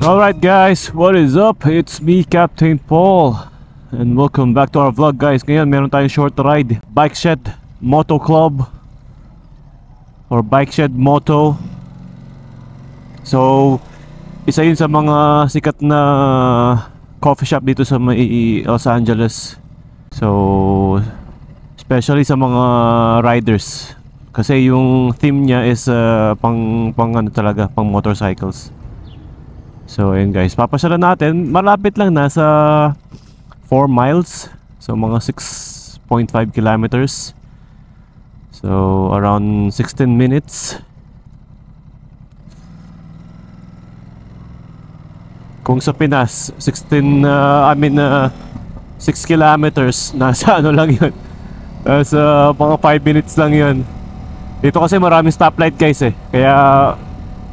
Alright guys, what is up? It's me, Captain Paul, and welcome back to our vlog guys. Ngayon meron tayong short ride, Bike Shed Moto Club or Bike Shed Moto. So isa yun sa mga sikat na coffee shop dito sa may Los Angeles. So especially sa mga riders, kasi yung theme niya is pang ano talaga, pang motorcycles. So ayun guys, papasyalan natin. Malapit lang, nasa 4 miles. So mga 6.5 kilometers. So around 16 minutes. Kung sa Pinas 6 kilometers, nasa ano lang yun, nasa mga 5 minutes lang yun. Dito kasi maraming stoplight guys kaya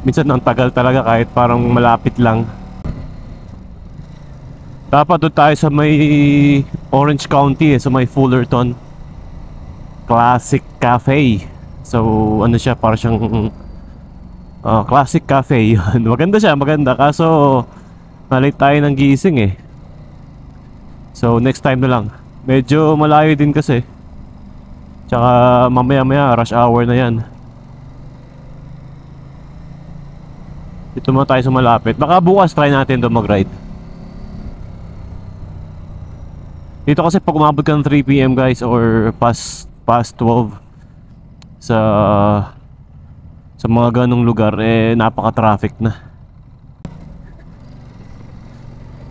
minsan ang tagal talaga kahit parang malapit lang. Dapat doon tayo sa may Orange County sa may Fullerton Classic Cafe. So ano siya, parang siyang Classic Cafe. Maganda siya, maganda. Kaso na-late tayo ng gising So next time na lang. Medyo malayo din kasi. Tsaka mamaya rush hour na yan. Dito muna tayo sa malapit. Baka bukas try natin doon mag-ride. Dito kasi pag umabot ka ng 3 PM guys, or past 12, sa mga ganong lugar, napaka-traffic na.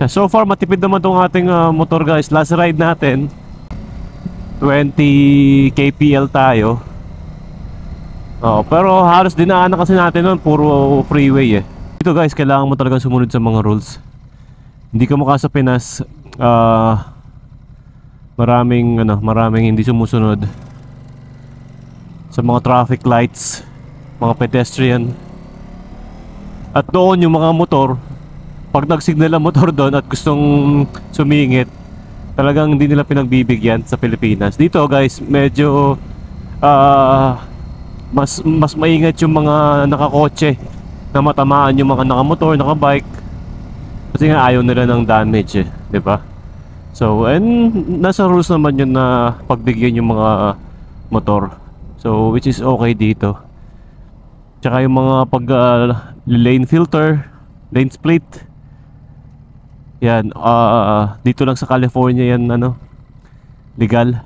So far matipid naman tong ating motor guys. Last ride natin 20 kpl tayo. Pero halos dinaanan kasi natin nun puro freeway Dito guys, kailangan mo talaga sumunod sa mga rules. Hindi ka mukha sa Pinas, maraming hindi sumusunod sa mga traffic lights, mga pedestrian. At doon yung mga motor, pag nagsignal ang motor doon at gustong sumingit, talagang hindi nila pinagbibigyan sa Pilipinas. Dito guys, medyo mas maingat yung mga nakakotse na matamaan yung mga nakamotor, nakabike, kasi nga ayaw nila ng damage di ba? So and nasa rules naman yun na pagbigyan yung mga motor. So which is okay dito. Tsaka yung mga pag lane filter, lane split, yan dito lang sa California yan legal.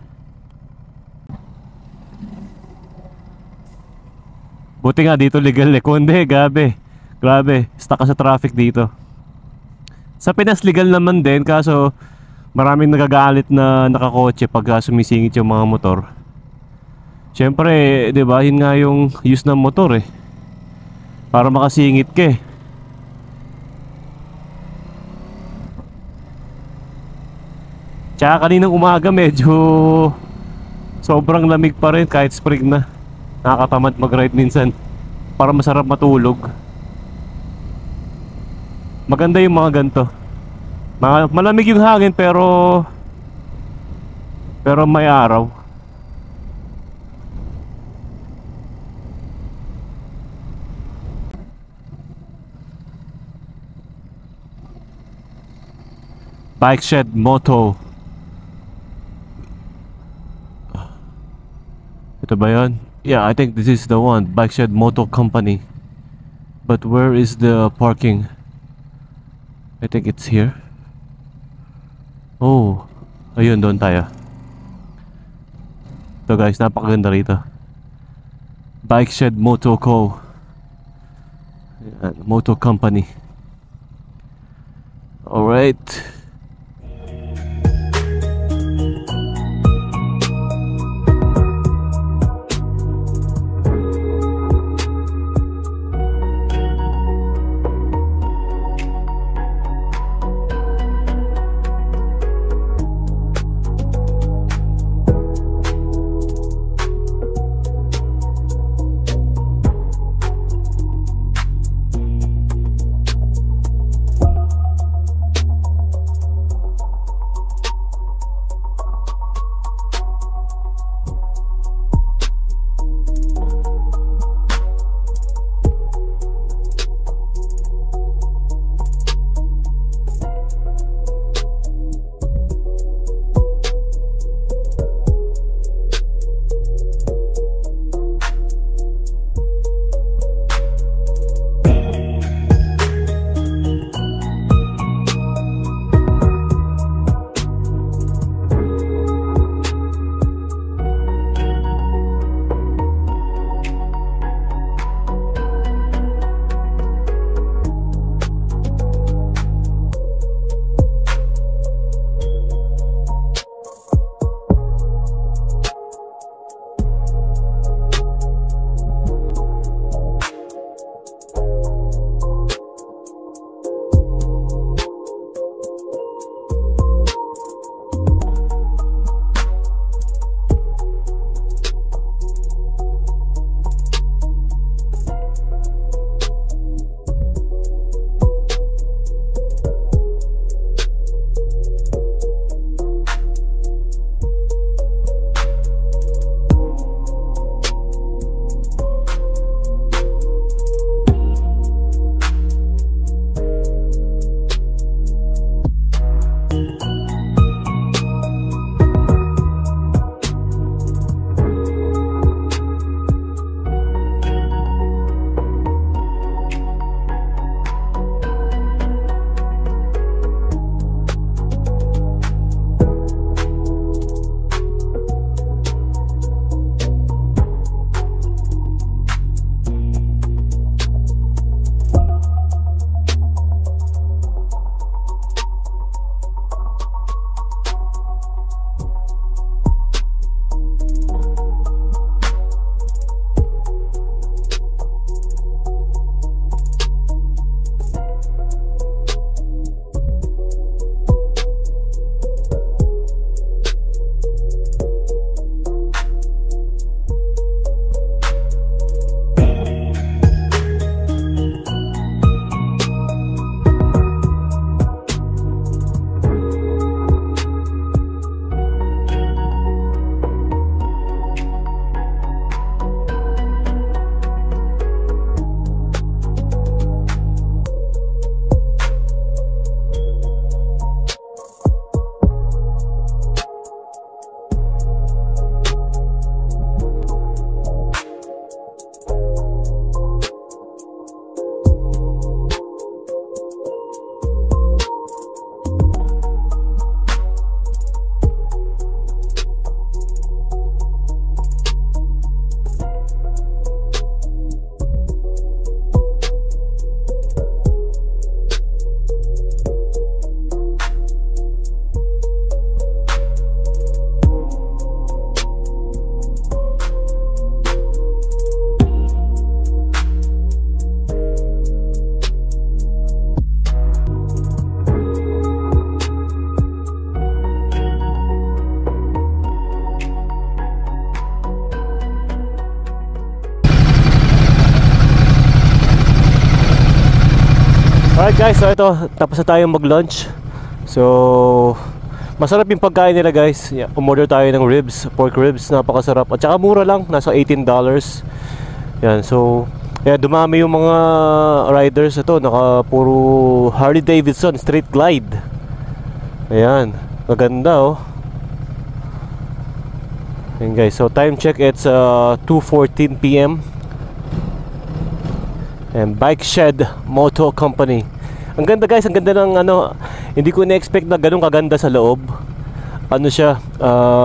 Buti nga dito legal kundi grabe stuck ka sa traffic dito. Sa Pinas legal naman din, kaso maraming nagagalit na nakakotse pag sumisingit yung mga motor. Siyempre, di ba, yun nga yung use ng motor para makasingit ka Tsaka kaninang umaga medyo sobrang lamig pa rin kahit spring na. Nakakatamad mag-ride minsan para masarap matulog. Maganda yung mga ganito. Malamig yung hangin pero may araw. Bike Shed Moto. Ito ba yun? Yeah, I think this is the one. Bike Shed Moto Company. But where is the parking? I think it's here. Oh, ayun, doon tayo. Ito guys, napakaganda rito. Bike Shed Moto Co. Moto Company. Alright. Alright guys, so ito, tapos na tayong mag-lunch. So, masarap yung pagkain nila guys. Yeah, umorder tayo ng ribs, pork ribs, napakasarap. At saka mura lang, nasa $18. Yan, so, yeah, dumami yung mga riders. Ito, naka puro Harley Davidson Street Glide. Ayan, maganda oh. Ayan guys, so time check, it's 2:14 PM. And Bike Shed Moto Company. Ang ganda guys, ang ganda ng ano. Hindi ko na-expect na ganun kaganda sa loob. Ano siya,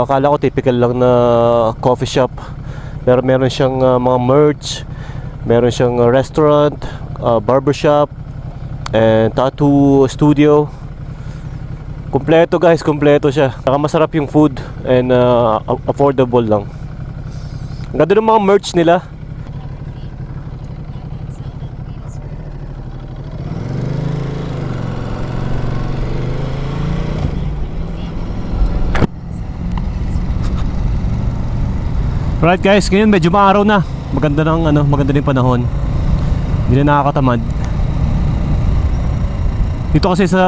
akala ko typical lang na coffee shop. Pero meron siyang mga merch. Meron siyang restaurant, barbershop, and tattoo studio. Kompleto guys, kompleto siya. Saka masarap yung food and affordable lang. Ang ganda ng mga merch nila. Alright guys, ngayon medyo maaraw na. Maganda ng ano, maganda din panahon. Hindi na nakakatamad. Dito kasi sa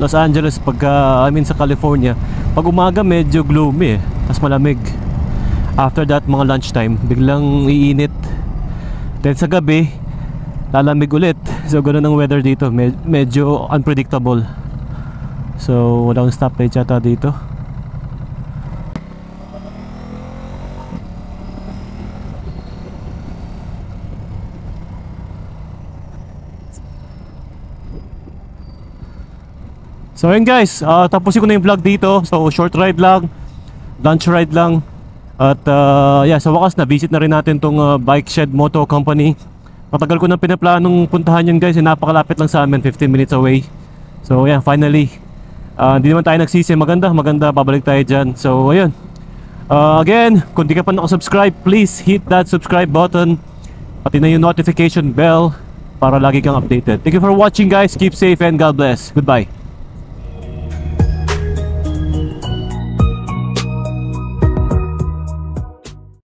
Los Angeles sa California, pag umaga medyo gloomy tas malamig. After that mga lunchtime, biglang iinit. Then sa gabi, lalamig ulit. So ganoon ang weather dito, medyo unpredictable. So walang stoplight yata dito. So yun guys, tapusin ko na yung vlog dito. So short ride lang, lunch ride lang. At yeah, sa wakas na visit na rin natin tong Bike Shed Moto Company. Matagal ko nang pinaplanong puntahan yun guys, napakalapit lang sa amin, 15 minutes away. So yeah, finally hindi naman tayo nagsisi, maganda, babalik tayo dyan. So ayun, again, kung di ka pa nakasubscribe, please hit that subscribe button, pati na yung notification bell para lagi kang updated. Thank you for watching guys, keep safe and God bless. Goodbye.